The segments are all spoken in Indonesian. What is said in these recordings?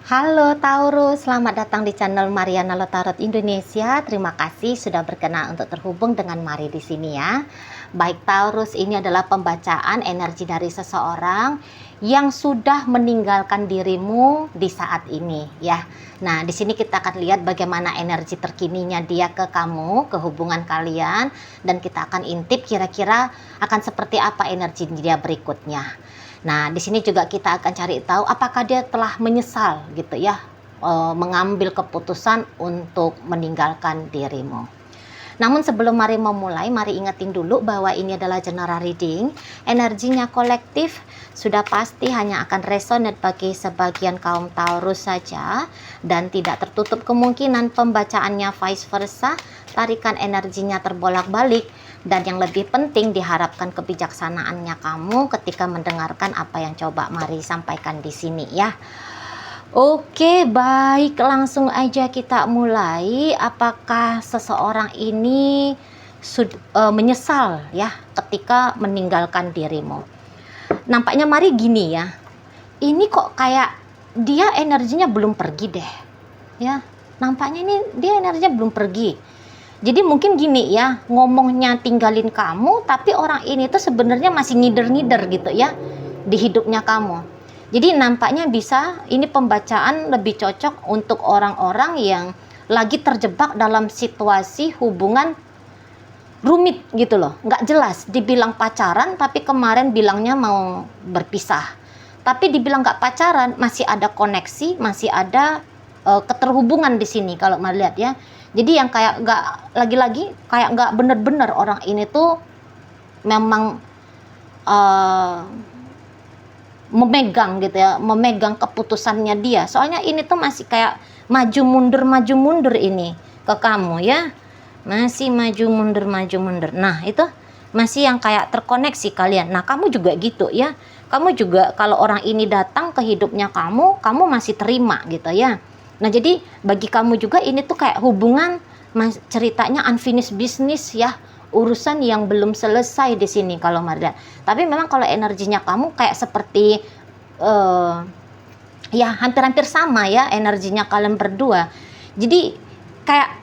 Halo Taurus, selamat datang di channel Mariana Lotarot Indonesia. Terima kasih sudah berkenan untuk terhubung dengan Mari di sini ya. Baik Taurus, ini adalah pembacaan energi dari seseorang yang sudah meninggalkan dirimu di saat ini ya. Nah, di sini kita akan lihat bagaimana energi terkininya dia ke kamu, ke hubungan kalian, dan kita akan intip kira-kira akan seperti apa energi dia berikutnya. Nah, di sini juga kita akan cari tahu apakah dia telah menyesal gitu ya, mengambil keputusan untuk meninggalkan dirimu. Namun sebelum mari memulai, mari ingetin dulu bahwa ini adalah general reading. Energinya kolektif, sudah pasti hanya akan resonate bagi sebagian kaum Taurus saja dan tidak tertutup kemungkinan pembacaannya vice versa, tarikan energinya terbolak-balik. Dan yang lebih penting, diharapkan kebijaksanaannya kamu ketika mendengarkan apa yang coba Mari sampaikan di sini ya. Oke, baik, langsung aja kita mulai. Apakah seseorang ini menyesal ya ketika meninggalkan dirimu? Nampaknya Mari gini ya. Ini kok kayak dia energinya belum pergi deh. Ya, nampaknya ini dia energinya belum pergi. Jadi mungkin gini ya, ngomongnya tinggalin kamu, tapi orang ini tuh sebenarnya masih ngider-ngider gitu ya di hidupnya kamu. Jadi nampaknya bisa, ini pembacaan lebih cocok untuk orang-orang yang lagi terjebak dalam situasi hubungan rumit gitu loh. Nggak jelas, dibilang pacaran tapi kemarin bilangnya mau berpisah. Tapi dibilang nggak pacaran, masih ada koneksi, masih ada keterhubungan di sini kalau melihat ya. Jadi yang kayak nggak, lagi-lagi kayak nggak bener-bener orang ini tuh memang memegang gitu ya, memegang keputusannya dia. Soalnya ini tuh masih kayak maju mundur ini ke kamu ya, masih maju mundur. Nah itu masih yang kayak terkoneksi kalian. Nah kamu juga gitu ya, kamu juga kalau orang ini datang ke hidupnya kamu masih terima gitu ya. Nah jadi bagi kamu juga ini tuh kayak hubungan ceritanya unfinished business ya, urusan yang belum selesai di sini kalau Marda. Tapi memang kalau energinya kamu kayak seperti ya hampir-hampir sama ya energinya kalian berdua. Jadi kayak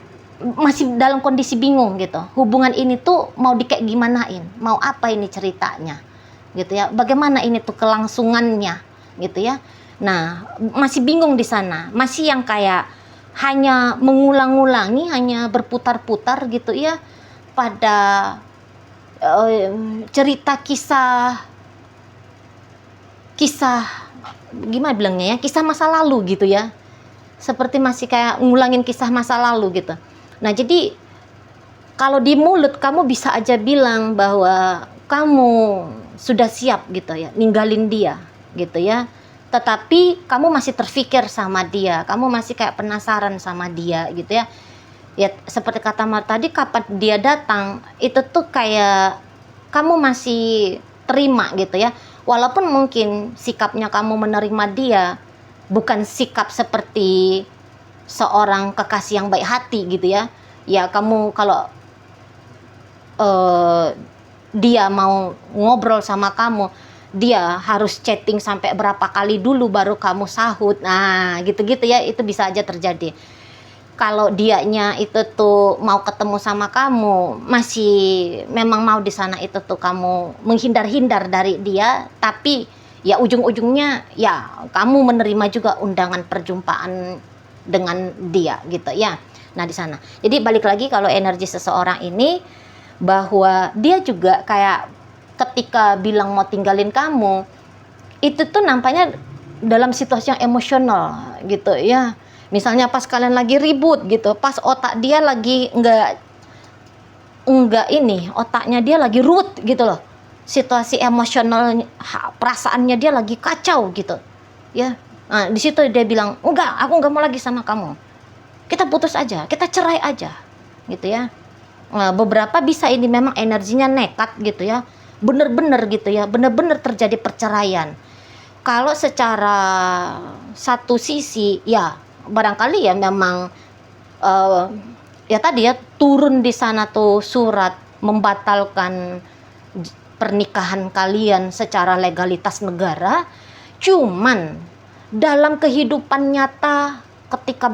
masih dalam kondisi bingung gitu. Hubungan ini tuh mau kayak gimanain, mau apa ini ceritanya gitu ya. Bagaimana ini tuh kelangsungannya gitu ya. Nah, masih bingung di sana, masih yang kayak hanya mengulang-ulangi, hanya berputar-putar gitu ya pada cerita kisah gimana bilangnya ya, kisah masa lalu gitu ya, seperti masih kayak ngulangin kisah masa lalu gitu. Nah, jadi kalau di mulut kamu bisa aja bilang bahwa kamu sudah siap gitu ya, ninggalin dia gitu ya. Tetapi kamu masih terfikir sama dia, kamu masih kayak penasaran sama dia gitu ya. Ya seperti kata Mar tadi, kapan dia datang itu tuh kayak kamu masih terima gitu ya. Walaupun mungkin sikapnya kamu menerima dia bukan sikap seperti seorang kekasih yang baik hati gitu ya. Ya kamu kalau dia mau ngobrol sama kamu, dia harus chatting sampai berapa kali dulu baru kamu sahut. Nah gitu-gitu ya, itu bisa aja terjadi. Kalau dianya itu tuh mau ketemu sama kamu, masih memang mau di sana itu tuh kamu menghindar-hindar dari dia, tapi ya ujung-ujungnya ya kamu menerima juga undangan perjumpaan dengan dia gitu ya. Nah di sana. Jadi balik lagi kalau energi seseorang ini, bahwa dia juga kayak ketika bilang mau tinggalin kamu, itu tuh nampaknya dalam situasi yang emosional gitu ya. Misalnya pas kalian lagi ribut gitu, pas otak dia lagi enggak ini, otaknya dia lagi ruwet gitu loh. Situasi emosional, perasaannya dia lagi kacau gitu. Ya. Nah, di situ dia bilang, "Enggak, aku enggak mau lagi sama kamu. Kita putus aja, kita cerai aja." Gitu ya. Nah, beberapa bisa ini memang energinya nekat gitu ya, bener-bener gitu ya, bener-bener terjadi perceraian. Kalau secara satu sisi ya barangkali ya memang ya tadi ya turun di sana tuh surat membatalkan pernikahan kalian secara legalitas negara, cuman dalam kehidupan nyata, ketika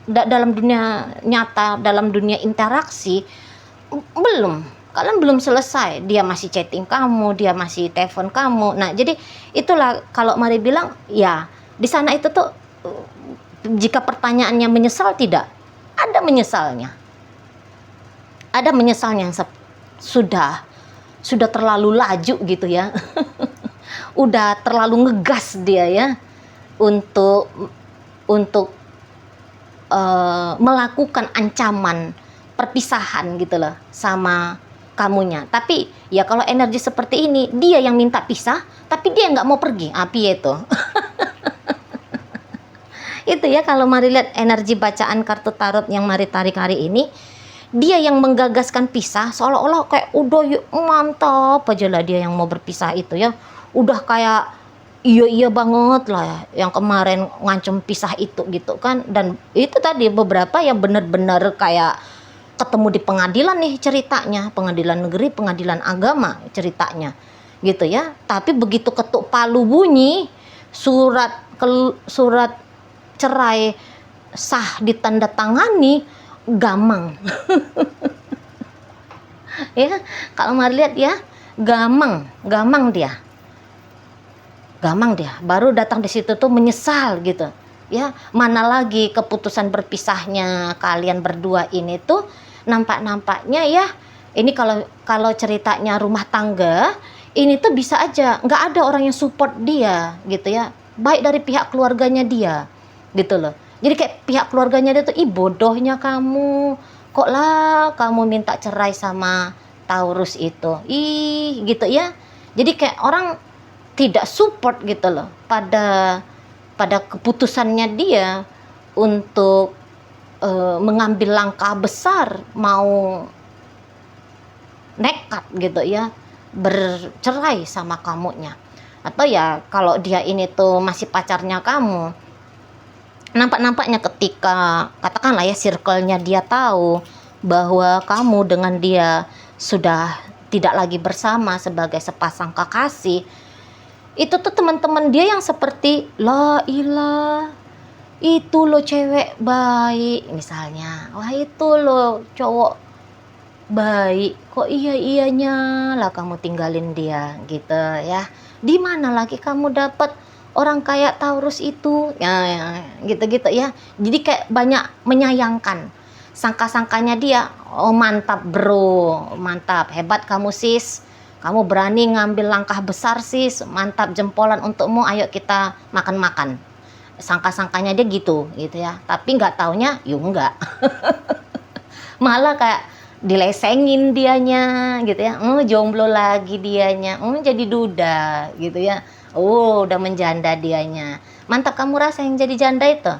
dalam dunia nyata, dalam dunia interaksi, belum, kalian belum selesai. Dia masih chatting kamu, dia masih telepon kamu. Nah, jadi itulah kalau Mari bilang, ya di sana itu tuh, jika pertanyaannya menyesal, tidak ada menyesalnya. Ada menyesalnya yang sudah terlalu laju gitu ya. Udah terlalu ngegas dia ya untuk melakukan ancaman perpisahan gitu loh sama kamunya. Tapi ya kalau energi seperti ini, dia yang minta pisah tapi dia nggak mau pergi. Api itu. Itu ya kalau Mari lihat energi bacaan kartu tarot yang Mari tarik hari ini, dia yang menggagaskan pisah, seolah-olah kayak udah mantap aja lah dia yang mau berpisah itu ya. Udah kayak iya banget lah ya, yang kemarin ngancem pisah itu gitu kan. Dan itu tadi beberapa yang benar-benar kayak ketemu di pengadilan nih ceritanya, pengadilan negeri, pengadilan agama ceritanya gitu ya. Tapi begitu ketuk palu bunyi, surat cerai sah ditandatangani, gamang. Ya, kalau Mari lihat ya, gamang dia. Baru datang di situ tuh menyesal gitu. Ya, mana lagi keputusan berpisahnya kalian berdua ini tuh nampaknya ya, ini kalau ceritanya rumah tangga, ini tuh bisa aja nggak ada orang yang support dia gitu ya. Baik dari pihak keluarganya dia gitu loh. Jadi kayak pihak keluarganya dia tuh, ih bodohnya kamu, kok lah kamu minta cerai sama Taurus itu, ih gitu ya. Jadi kayak orang tidak support gitu loh pada keputusannya dia untuk mengambil langkah besar, mau nekat gitu ya bercerai sama kamunya. Atau ya kalau dia ini tuh masih pacarnya kamu, nampaknya ketika katakanlah ya circle-nya dia tahu bahwa kamu dengan dia sudah tidak lagi bersama sebagai sepasang kekasih, itu tuh teman-teman dia yang seperti, la ilah, itu lo cewek baik misalnya, wah itu lo cowok baik, kok iya-iyanya lah kamu tinggalin dia gitu ya. Di mana lagi kamu dapat orang kayak Taurus itu ya, gitu-gitu ya. Jadi kayak banyak menyayangkan sangka-sangkanya dia. Oh mantap bro, mantap, hebat kamu sis, kamu berani ngambil langkah besar sis, mantap, jempolan untukmu, ayo kita makan-makan. Sangka-sangkanya dia gitu ya. Tapi nggak taunya yuk enggak. Malah kayak dilesengin dianya gitu ya. Jomblo lagi dianya, jadi duda gitu ya. Udah menjanda dianya. Mantap, kamu rasa yang jadi janda itu.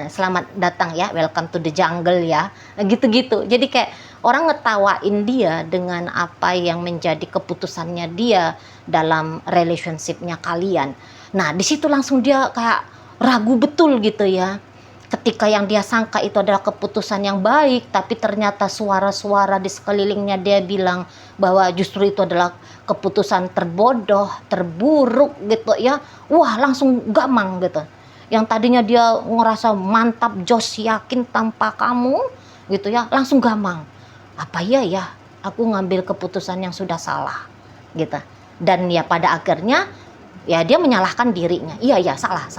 Selamat datang ya, welcome to the jungle ya. Gitu-gitu. Jadi kayak orang ngetawain dia dengan apa yang menjadi keputusannya dia dalam relationship-nya kalian. Nah, di situ langsung dia kayak ragu betul gitu ya. Ketika yang dia sangka itu adalah keputusan yang baik, tapi ternyata suara-suara di sekelilingnya dia bilang bahwa justru itu adalah keputusan terbodoh, terburuk gitu ya. Wah, langsung gamang gitu. Yang tadinya dia ngerasa mantap, jos, yakin tanpa kamu gitu ya, langsung gamang. Apa ya aku ngambil keputusan yang sudah salah gitu. Dan ya pada akhirnya ya dia menyalahkan dirinya. Iya salah.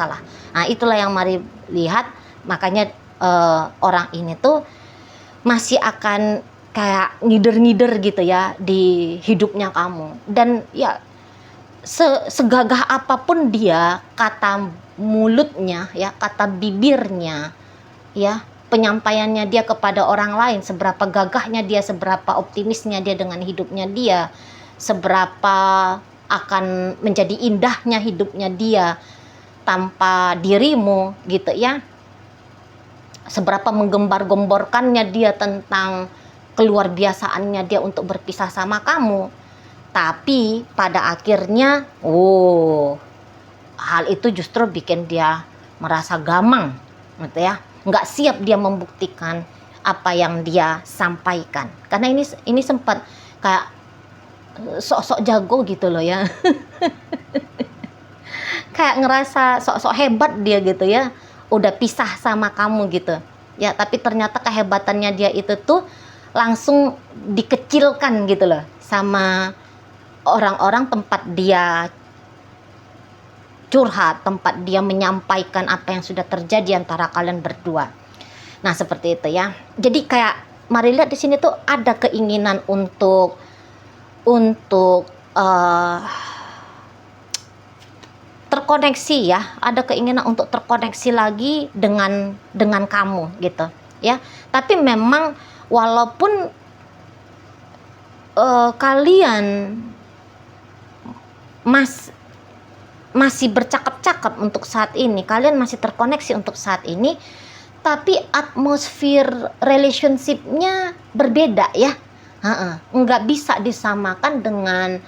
Nah, itulah yang Mari lihat. Makanya orang ini tuh masih akan kayak ngider-ngider gitu ya di hidupnya kamu. Dan ya segagah apapun dia, kata mulutnya ya, kata bibirnya ya, penyampaiannya dia kepada orang lain, seberapa gagahnya dia, seberapa optimisnya dia dengan hidupnya dia, seberapa akan menjadi indahnya hidupnya dia tanpa dirimu gitu ya, seberapa menggembar-gemborkannya dia tentang keluar biasaannya dia untuk berpisah sama kamu. Tapi pada akhirnya hal itu justru bikin dia merasa gamang gitu ya, nggak siap dia membuktikan apa yang dia sampaikan, karena ini sempat kayak sok-sok jago gitu loh ya. kayak ngerasa sok-sok hebat dia gitu ya, udah pisah sama kamu gitu ya, tapi ternyata kehebatannya dia itu tuh langsung dikecilkan gitu loh sama orang-orang tempat dia curhat, tempat dia menyampaikan apa yang sudah terjadi antara kalian berdua. Nah, seperti itu ya. Jadi kayak mari lihat di sini tuh ada keinginan untuk terkoneksi ya, ada keinginan untuk terkoneksi lagi dengan kamu gitu ya. Tapi memang walaupun kalian masih bercakap-cakap untuk saat ini, kalian masih terkoneksi untuk saat ini, tapi atmosfer relationship-nya berbeda ya. Nggak bisa disamakan dengan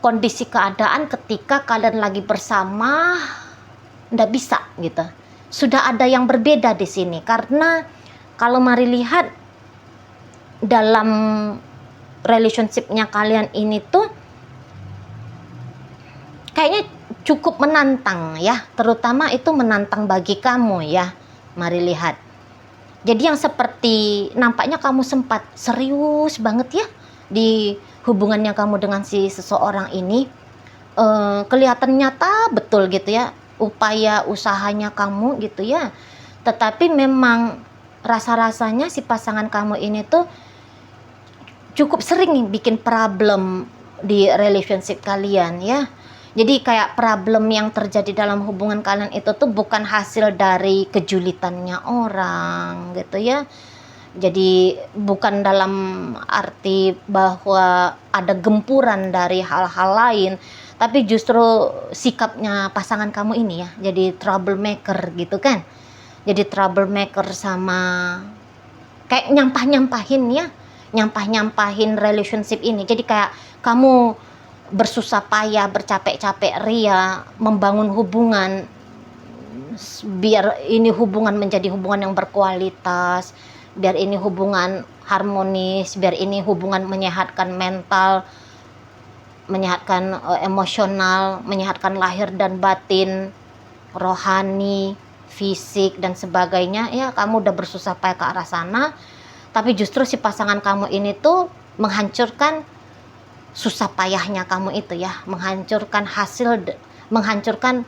kondisi keadaan ketika kalian lagi bersama, nggak bisa gitu. Sudah ada yang berbeda di sini, karena kalau mari lihat dalam relationship-nya kalian ini tuh kayaknya cukup menantang ya, terutama itu menantang bagi kamu ya. Mari lihat. Jadi yang seperti nampaknya kamu sempat serius banget ya di hubungannya kamu dengan si seseorang ini, kelihatan nyata betul gitu ya upaya usahanya kamu gitu ya. Tetapi memang rasa-rasanya si pasangan kamu ini tuh cukup sering bikin problem di relationship kalian ya. Jadi kayak problem yang terjadi dalam hubungan kalian itu tuh bukan hasil dari kejulitannya orang gitu ya. Jadi bukan dalam arti bahwa ada gempuran dari hal-hal lain, tapi justru sikapnya pasangan kamu ini ya, jadi troublemaker gitu kan. Jadi troublemaker sama kayak nyampah-nyampahin relationship ini. Jadi kayak kamu bersusah payah, bercapek-capek ria membangun hubungan biar ini hubungan menjadi hubungan yang berkualitas, biar ini hubungan harmonis, biar ini hubungan menyehatkan mental, menyehatkan emosional, menyehatkan lahir dan batin, rohani, fisik dan sebagainya ya. Kamu udah bersusah payah ke arah sana, tapi justru si pasangan kamu ini tuh menghancurkan susah payahnya kamu itu ya, menghancurkan menghancurkan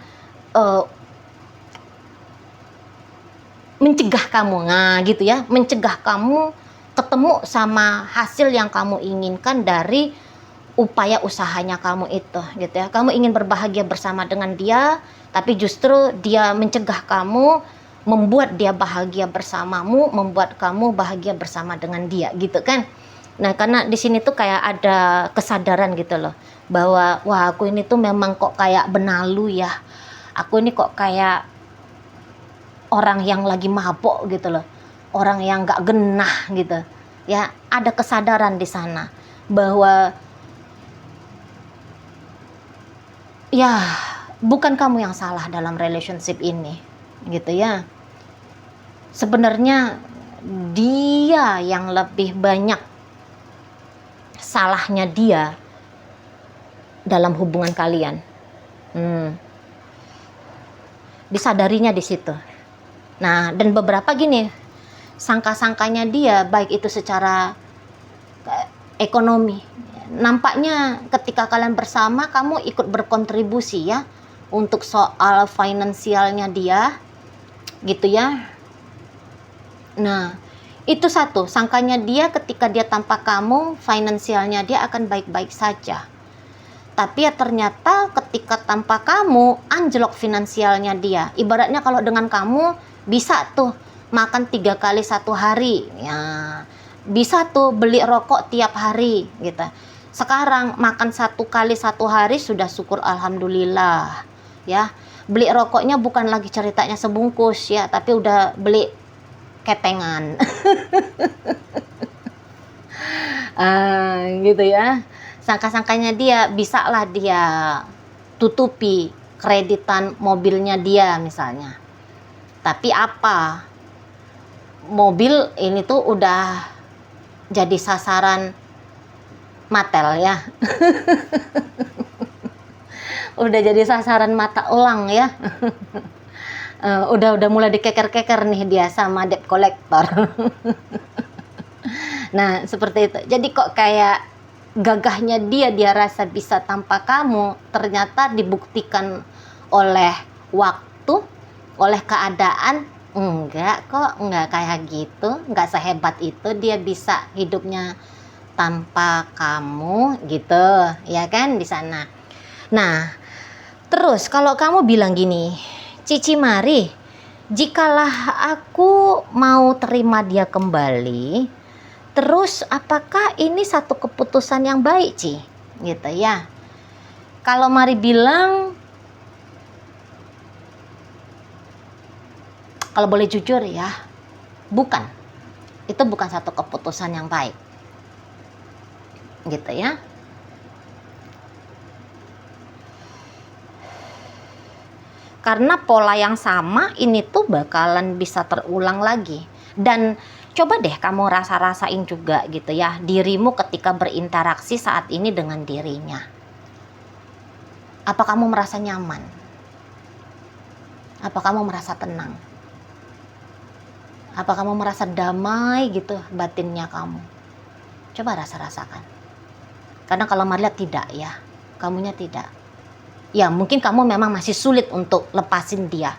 mencegah kamu, nah gitu ya, mencegah kamu ketemu sama hasil yang kamu inginkan dari upaya usahanya kamu itu gitu ya. Kamu ingin berbahagia bersama dengan dia, tapi justru dia mencegah kamu, membuat dia bahagia bersamamu, membuat kamu bahagia bersama dengan dia gitu kan. Nah, karena di sini tuh kayak ada kesadaran gitu loh, bahwa wah aku ini tuh memang kok kayak benalu ya, aku ini kok kayak orang yang lagi mabok gitu loh, orang yang gak genah gitu ya. Ada kesadaran di sana bahwa ya bukan kamu yang salah dalam relationship ini gitu ya. Sebenarnya dia yang lebih banyak salahnya dia dalam hubungan kalian. Disadarinya di situ. Nah, dan beberapa gini, sangka-sangkanya dia baik itu secara ekonomi. Nampaknya ketika kalian bersama, kamu ikut berkontribusi ya untuk soal finansialnya dia, gitu ya. Nah, itu satu, sangkanya dia ketika dia tanpa kamu, finansialnya dia akan baik-baik saja. Tapi ya ternyata ketika tanpa kamu, anjlok finansialnya dia. Ibaratnya kalau dengan kamu, bisa tuh makan 3 kali 1 hari. Ya, bisa tuh beli rokok tiap hari gitu. Sekarang makan 1 kali 1 hari sudah syukur alhamdulillah. Ya, beli rokoknya bukan lagi ceritanya sebungkus ya, tapi udah beli ketengan. Gitu ya. Sangka-sangkanya dia bisa lah dia tutupi kreditan mobilnya dia misalnya. Tapi apa? Mobil ini tuh udah jadi sasaran matel ya. Udah jadi sasaran mata elang ya. Udah mulai dikeker-keker nih dia sama debt collector. Nah, seperti itu. Jadi kok kayak gagahnya dia rasa bisa tanpa kamu, ternyata dibuktikan oleh waktu, oleh keadaan, enggak kok, enggak kayak gitu, enggak sehebat itu dia bisa hidupnya tanpa kamu gitu, ya kan di sana. Nah, terus kalau kamu bilang gini, Cici Mari, jikalah aku mau terima dia kembali, terus apakah ini satu keputusan yang baik, Ci? Gitu ya. Kalau Mari bilang, kalau boleh jujur ya, bukan. Itu bukan satu keputusan yang baik. Gitu ya. Karena pola yang sama ini tuh bakalan bisa terulang lagi. Dan coba deh kamu rasa-rasain juga gitu ya, dirimu ketika berinteraksi saat ini dengan dirinya. Apa kamu merasa nyaman? Apa kamu merasa tenang? Apa kamu merasa damai gitu batinnya kamu? Coba rasa-rasakan. Karena kalau melihat tidak ya, kamunya tidak. Ya mungkin kamu memang masih sulit untuk lepasin dia.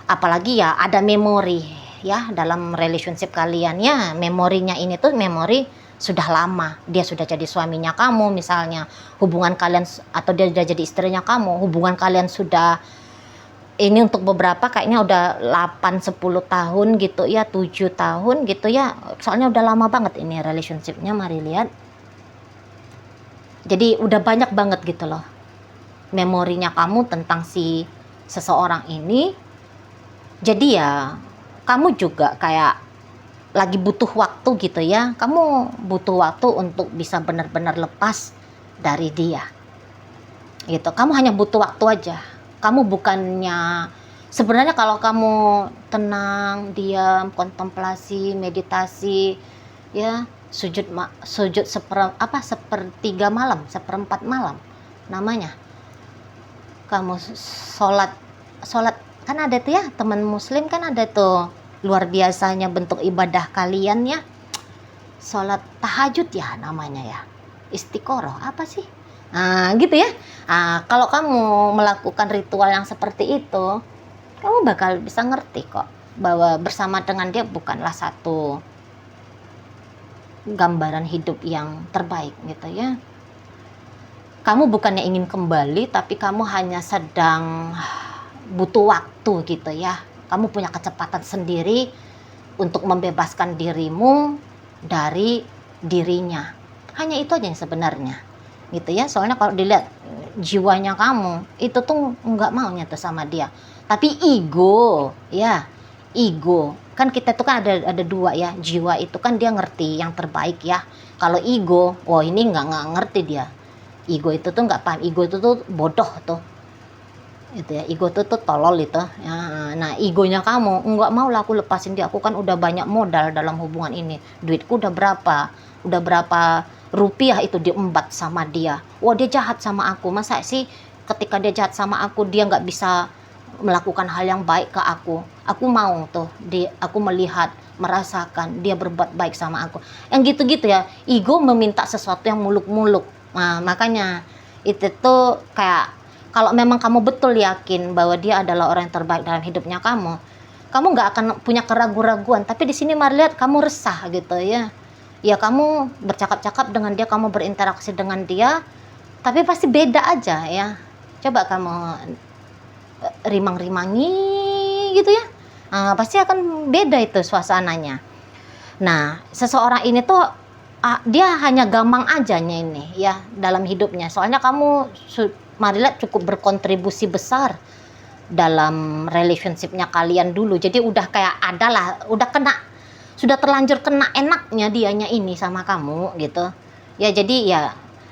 Apalagi ya ada memori ya dalam relationship kalian ya, memorinya ini tuh memori sudah lama. Dia sudah jadi suaminya kamu misalnya, hubungan kalian, atau dia sudah jadi istrinya kamu, hubungan kalian sudah ini untuk beberapa kayaknya udah 8-10 tahun gitu ya, 7 tahun gitu ya. Soalnya udah lama banget ini relationshipnya, Mari lihat. Jadi udah banyak banget gitu loh memorinya kamu tentang si seseorang ini. Jadi ya kamu juga kayak lagi butuh waktu gitu ya, kamu butuh waktu untuk bisa benar-benar lepas dari dia gitu. Kamu hanya butuh waktu aja. Kamu bukannya, sebenarnya kalau kamu tenang, diam, kontemplasi, meditasi ya, sujud sepertiga malam, seperempat malam namanya, kamu sholat kan ada tuh ya, teman muslim kan ada tuh luar biasanya bentuk ibadah kalian ya, sholat tahajud ya namanya ya, istiqoroh apa sih, nah gitu ya. Kalau kamu melakukan ritual yang seperti itu, kamu bakal bisa ngerti kok bahwa bersama dengan dia bukanlah satu gambaran hidup yang terbaik gitu ya. Kamu bukannya ingin kembali, tapi kamu hanya sedang butuh waktu gitu ya. Kamu punya kecepatan sendiri untuk membebaskan dirimu dari dirinya. Hanya itu aja yang sebenarnya gitu ya. Soalnya kalau dilihat jiwanya kamu itu tuh nggak maunya tuh sama dia. Tapi ego ya, ego. Kan kita tuh kan ada dua ya. Jiwa itu kan dia ngerti yang terbaik ya. Kalau ego, wah ini nggak ngerti dia. Ego itu tuh nggak paham, ego itu tuh bodoh tuh, itu ya, ego itu tuh tolol itu ya. Nah egonya kamu, nggak mau lah aku lepasin dia, aku kan udah banyak modal dalam hubungan ini, duitku udah berapa rupiah itu diembat sama dia. Wah dia jahat sama aku, masa sih ketika dia jahat sama aku dia nggak bisa melakukan hal yang baik ke aku mau tuh aku melihat, merasakan dia berbuat baik sama aku, yang gitu-gitu ya. Ego meminta sesuatu yang muluk-muluk. Nah, makanya itu tuh kayak kalau memang kamu betul yakin bahwa dia adalah orang yang terbaik dalam hidupnya kamu nggak akan punya keraguan-raguan. Tapi di sini Mari lihat kamu resah gitu ya. Ya kamu bercakap-cakap dengan dia, kamu berinteraksi dengan dia, tapi pasti beda aja ya. Coba kamu rimang-rimangi gitu ya. Pasti akan beda itu suasananya. Nah, seseorang ini tuh dia hanya gampang ajanya ini ya dalam hidupnya. Soalnya kamu Mari lihat cukup berkontribusi besar dalam relationshipnya kalian dulu. Jadi udah kayak adalah sudah terlanjur kena enaknya dianya ini sama kamu gitu. Ya jadi ya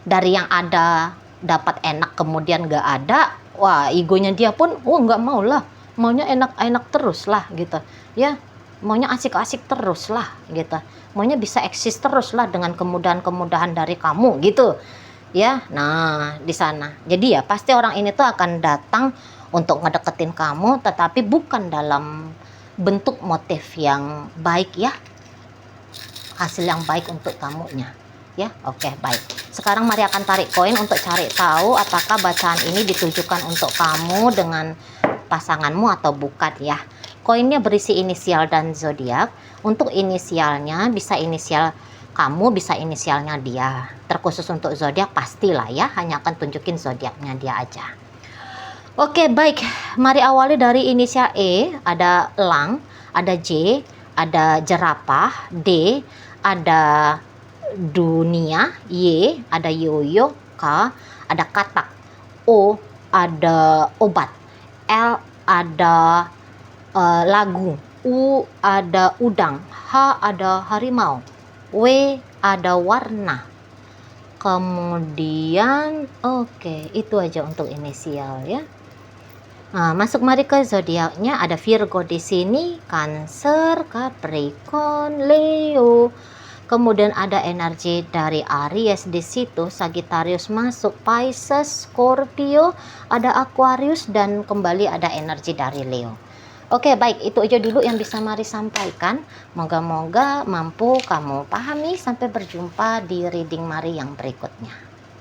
dari yang ada dapat enak kemudian nggak ada, wah egonya dia pun nggak mau lah, maunya enak-enak terus lah gitu ya. Maunya asik-asik terus lah gitu, maunya bisa eksis terus lah dengan kemudahan-kemudahan dari kamu gitu ya. Nah, di sana. Jadi ya pasti orang ini tuh akan datang untuk ngedeketin kamu, tetapi bukan dalam bentuk motif yang baik ya, hasil yang baik untuk kamunya ya. Oke, baik. Sekarang Mari akan tarik koin untuk cari tahu apakah bacaan ini ditujukan untuk kamu dengan pasanganmu atau bukan ya. Koinnya berisi inisial dan zodiak. Untuk inisialnya bisa inisial kamu, bisa inisialnya dia. Terkhusus untuk zodiak pastilah ya, hanya akan tunjukin zodiaknya dia aja. Oke, baik. Mari awali dari inisial E, ada elang, ada J, ada jerapah, D, ada dunia, Y, ada yoyo, K, ada katak, O, ada obat, L, ada lagu, U, ada udang, H, ada harimau, W, ada warna. Kemudian oke, itu aja untuk inisial ya. Nah, masuk Mari ke zodiaknya, ada Virgo di sini, Cancer, Capricorn, Leo. Kemudian ada energi dari Aries di situ, Sagittarius masuk, Pisces, Scorpio, ada Aquarius, dan kembali ada energi dari Leo. Oke, baik, itu aja dulu yang bisa Mari sampaikan. Moga-moga mampu kamu pahami. Sampai berjumpa di reading Mari yang berikutnya.